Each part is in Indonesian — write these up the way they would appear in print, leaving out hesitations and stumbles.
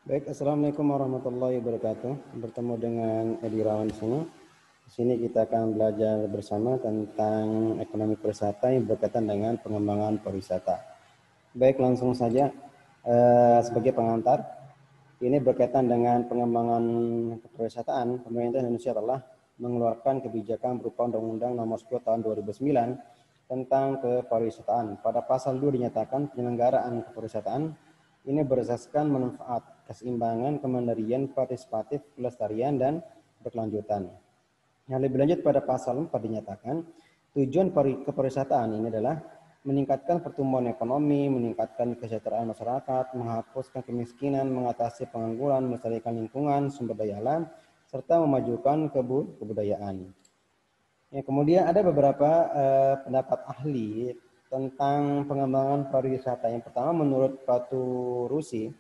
Baik, Assalamualaikum warahmatullahi wabarakatuh. Bertemu dengan Edi Rawan di sini. Di sini kita akan belajar bersama tentang ekonomi pariwisata yang berkaitan dengan pengembangan pariwisata. Baik, langsung saja sebagai pengantar. Ini berkaitan dengan pengembangan pariwisataan. Pemerintah Indonesia telah mengeluarkan kebijakan berupa Undang-Undang Nomor 10 Tahun 2009 tentang kepariwisataan. Pada pasal 2 dinyatakan penyelenggaraan kepariwisataan ini berdasarkan manfaat, keseimbangan, kemandirian, partisipatif, kelestarian, dan berkelanjutan. Yang lebih lanjut pada pasal 4 dinyatakan tujuan kepariwisataan ini adalah meningkatkan pertumbuhan ekonomi, meningkatkan kesejahteraan masyarakat, menghapuskan kemiskinan, mengatasi pengangguran, melestarikan lingkungan, sumber daya alam, serta memajukan kebudayaan. Ya, kemudian ada beberapa pendapat ahli tentang pengembangan pariwisata. Yang pertama, menurut Batu Rusi,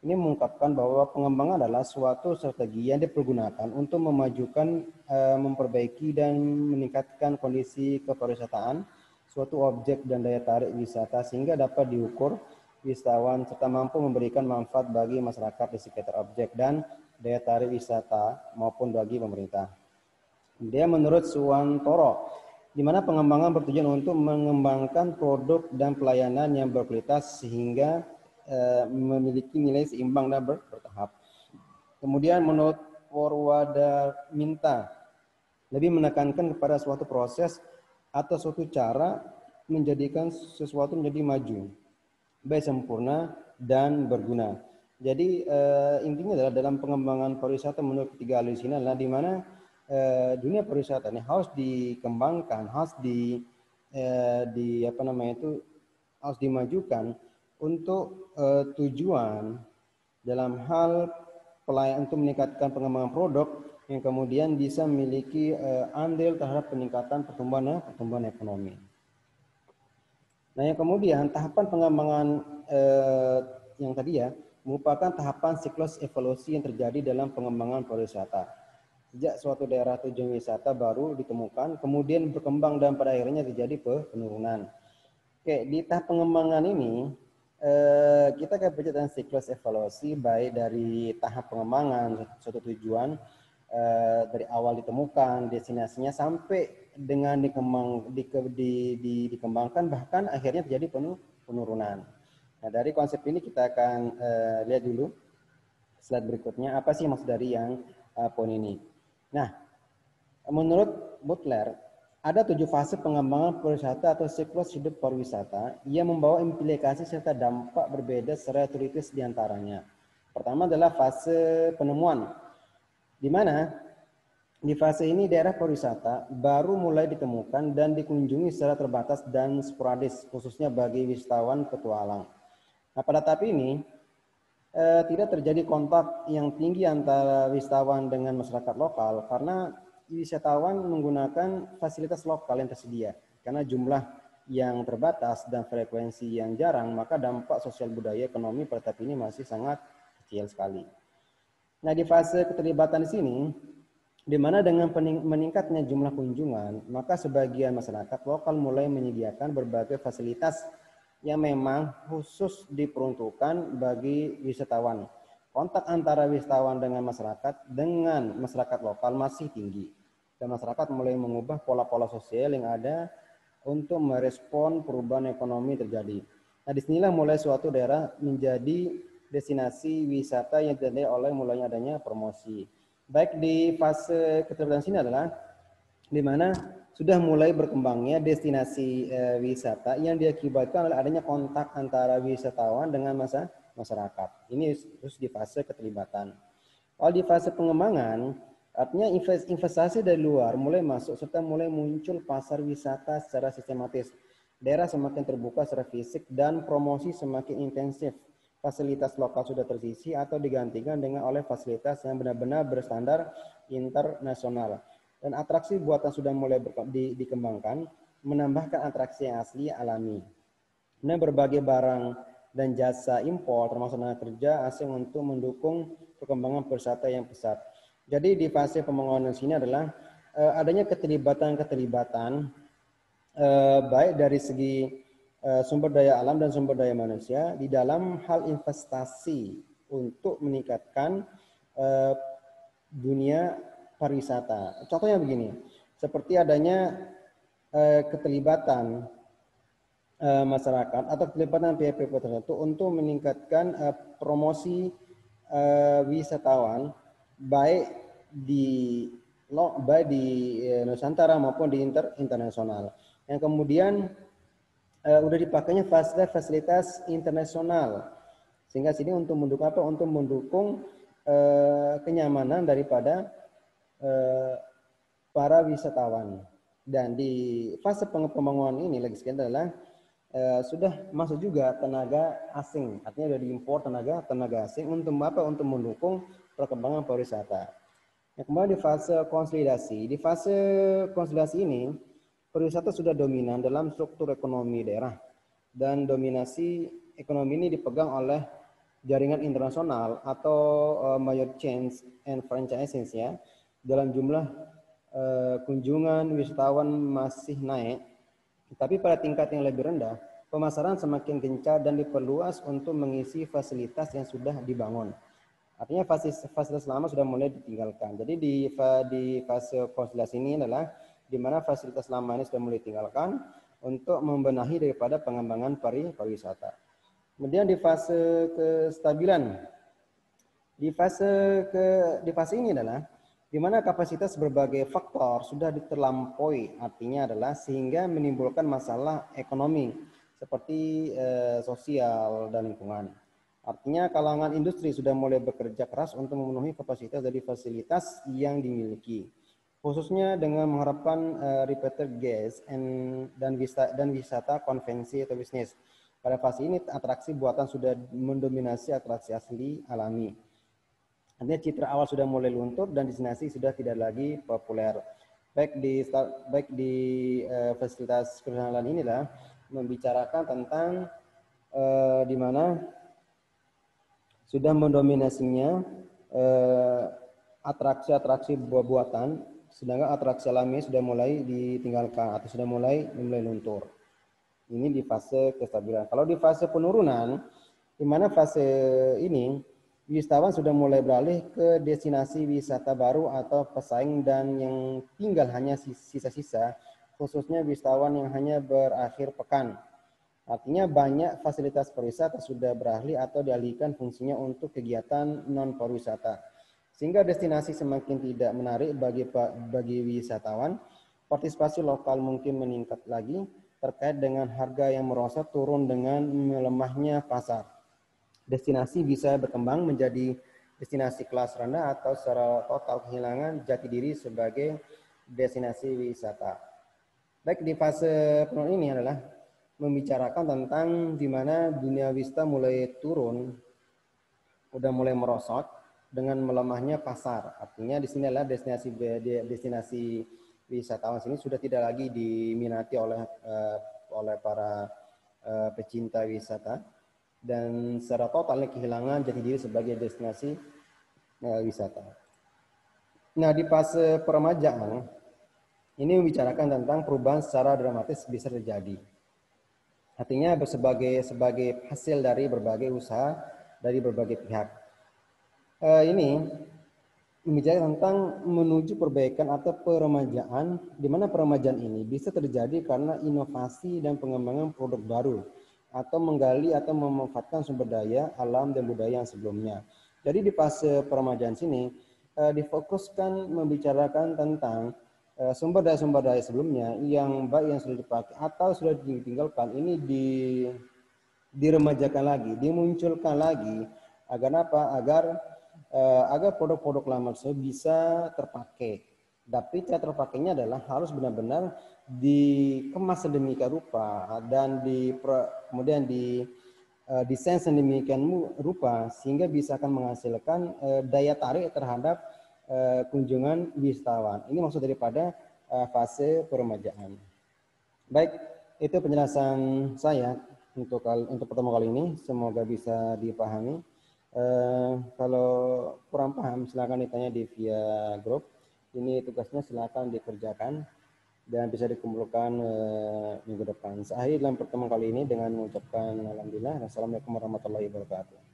ini mengungkapkan bahwa pengembangan adalah suatu strategi yang dipergunakan untuk memajukan, memperbaiki dan meningkatkan kondisi kepariwisataan suatu objek dan daya tarik wisata sehingga dapat diukur wisatawan serta mampu memberikan manfaat bagi masyarakat di sekitar objek dan daya tarik wisata maupun bagi pemerintah. Dia menurut Suwantoro, di mana pengembangan bertujuan untuk mengembangkan produk dan pelayanan yang berkualitas sehingga memiliki nilai seimbang dan bertahap. Kemudian menurut Purwadaminta, lebih menekankan kepada suatu proses atau suatu cara menjadikan sesuatu menjadi maju, baik sempurna dan berguna. Jadi intinya adalah dalam pengembangan pariwisata menurut ketiga ahli sini adalah di mana dunia pariwisata ini harus dikembangkan, harus harus dimajukan untuk tujuan dalam hal pelayanan untuk meningkatkan pengembangan produk yang kemudian bisa memiliki andil terhadap peningkatan pertumbuhan ekonomi. Nah, yang kemudian tahapan pengembangan yang tadi ya merupakan tahapan siklus evolusi yang terjadi dalam pengembangan pariwisata. Sejak suatu daerah tujuan wisata baru ditemukan, kemudian berkembang dan pada akhirnya terjadi penurunan. Oke, di tahap pengembangan ini kita akan berbicara tentang siklus evaluasi baik dari tahap pengembangan suatu tujuan dari awal ditemukan destinasinya sampai dengan dikembangkan bahkan akhirnya terjadi penurunan. Nah, dari konsep ini kita akan lihat dulu slide berikutnya apa sih maksud dari yang poin ini. Nah, menurut Butler, ada 7 fase pengembangan pariwisata atau siklus hidup pariwisata yang membawa implikasi serta dampak berbeda secara teoritis diantaranya. Pertama adalah fase penemuan, di mana di fase ini daerah pariwisata baru mulai ditemukan dan dikunjungi secara terbatas dan sporadis, khususnya bagi wisatawan petualang. Nah, pada tahap ini tidak terjadi kontak yang tinggi antara wisatawan dengan masyarakat lokal karena wisatawan menggunakan fasilitas lokal yang tersedia. Karena jumlah yang terbatas dan frekuensi yang jarang, maka dampak sosial budaya ekonomi pada tahap ini masih sangat kecil sekali. Nah, di fase keterlibatan di sini, di mana dengan meningkatnya jumlah kunjungan, maka sebagian masyarakat lokal mulai menyediakan berbagai fasilitas yang memang khusus diperuntukkan bagi wisatawan. Kontak antara wisatawan dengan masyarakat lokal masih tinggi. Dan masyarakat mulai mengubah pola-pola sosial yang ada untuk merespon perubahan ekonomi terjadi. Nah, disinilah mulai suatu daerah menjadi destinasi wisata yang ditandai oleh mulainya adanya promosi. Baik di fase keterlibatan sini adalah di mana sudah mulai berkembangnya destinasi wisata yang diakibatkan oleh adanya kontak antara wisatawan dengan masyarakat. Ini terus di fase keterlibatan. Kalau di fase pengembangan, artinya investasi dari luar mulai masuk serta mulai muncul pasar wisata secara sistematis. Daerah semakin terbuka secara fisik dan promosi semakin intensif. Fasilitas lokal sudah tersisi atau digantikan dengan oleh fasilitas yang benar-benar berstandar internasional. Dan atraksi buatan sudah mulai dikembangkan, menambahkan atraksi yang asli alami. Dan berbagai barang dan jasa impor termasuk tenaga kerja asing untuk mendukung perkembangan pariwisata yang pesat. Jadi di fase pembangunan sini adalah adanya keterlibatan baik dari segi sumber daya alam dan sumber daya manusia di dalam hal investasi untuk meningkatkan dunia pariwisata. Contohnya begini, seperti adanya keterlibatan masyarakat atau keterlibatan pihak-pihak tertentu untuk meningkatkan promosi wisatawan baik di Nusantara maupun di internasional. Yang kemudian udah dipakainya fasilitas internasional, sehingga sini untuk mendukung apa? Untuk mendukung kenyamanan daripada para wisatawan. Dan di fase pembangunan ini lagi sekian adalah sudah masuk juga tenaga asing, artinya sudah diimpor tenaga asing untuk apa? Untuk mendukung perkembangan pariwisata. Yang kemudian di fase konsolidasi. Di fase konsolidasi ini, pariwisata sudah dominan dalam struktur ekonomi daerah, dan dominasi ekonomi ini dipegang oleh jaringan internasional atau major chains and franchises ya. Dalam jumlah kunjungan wisatawan masih naik, tapi pada tingkat yang lebih rendah, pemasaran semakin gencar dan diperluas untuk mengisi fasilitas yang sudah dibangun. Artinya fasilitas lama sudah mulai ditinggalkan. Jadi di fase konsolidasi ini adalah di mana fasilitas lama ini sudah mulai ditinggalkan untuk membenahi daripada pengembangan pariwisata. Kemudian di fase kestabilan. Di fase ini adalah di mana kapasitas berbagai faktor sudah terlampaui, artinya adalah sehingga menimbulkan masalah ekonomi seperti sosial dan lingkungan. Artinya kalangan industri sudah mulai bekerja keras untuk memenuhi kapasitas dari fasilitas yang dimiliki, khususnya dengan mengharapkan repeated guest dan wisata konvensi atau bisnis. Pada fase ini atraksi buatan sudah mendominasi atraksi asli alami. Artinya citra awal sudah mulai luntur dan destinasi sudah tidak lagi populer. Baik di fasilitas kenalan inilah membicarakan tentang di mana sudah mendominasinya atraksi-atraksi buatan, sedangkan atraksi alami sudah mulai ditinggalkan atau sudah mulai luntur. Ini di fase kestabilan. Kalau di fase penurunan, di mana fase ini wisatawan sudah mulai beralih ke destinasi wisata baru atau pesaing, dan yang tinggal hanya sisa-sisa, khususnya wisatawan yang hanya berakhir pekan. Artinya banyak fasilitas pariwisata sudah beralih atau dialihkan fungsinya untuk kegiatan non pariwisata, sehingga destinasi semakin tidak menarik bagi wisatawan. Partisipasi lokal mungkin meningkat lagi terkait dengan harga yang merosot turun dengan melemahnya pasar. Destinasi bisa berkembang menjadi destinasi kelas rendah atau secara total kehilangan jati diri sebagai destinasi wisata. Baik, di fase penurunan ini adalah membicarakan tentang di mana dunia wisata mulai turun, udah mulai merosot dengan melemahnya pasar. Artinya di sini adalah destinasi wisatawan sini sudah tidak lagi diminati oleh para pecinta wisata, dan secara total kehilangan jati diri sebagai destinasi wisata. Nah, di fase peremajaan ini membicarakan tentang perubahan secara dramatis bisa terjadi. Artinya sebagai hasil dari berbagai usaha dari berbagai pihak. Ini membicarakan tentang menuju perbaikan atau peremajaan, di mana peremajaan ini bisa terjadi karena inovasi dan pengembangan produk baru, atau menggali atau memanfaatkan sumber daya alam dan budaya yang sebelumnya. Jadi di fase peremajaan sini difokuskan membicarakan tentang sumber daya sebelumnya yang baik yang sudah dipakai atau sudah ditinggalkan ini diremajakan lagi, dimunculkan lagi, agar apa? Agar produk-produk lama tersebut bisa terpakai. Tapi cara terpakainya adalah harus benar-benar dikemas sedemikian rupa dan kemudian desain sedemikian rupa sehingga bisa akan menghasilkan daya tarik terhadap kunjungan wisatawan. Ini maksud daripada fase peremajaan. Baik, itu penjelasan saya untuk pertemuan kali ini. Semoga bisa dipahami. Kalau kurang paham silakan ditanya di via grup. Ini tugasnya silakan dikerjakan dan bisa dikumpulkan minggu depan. Saya akhiri dalam pertemuan kali ini dengan mengucapkan alhamdulillah. Wassalamualaikum warahmatullahi wabarakatuh.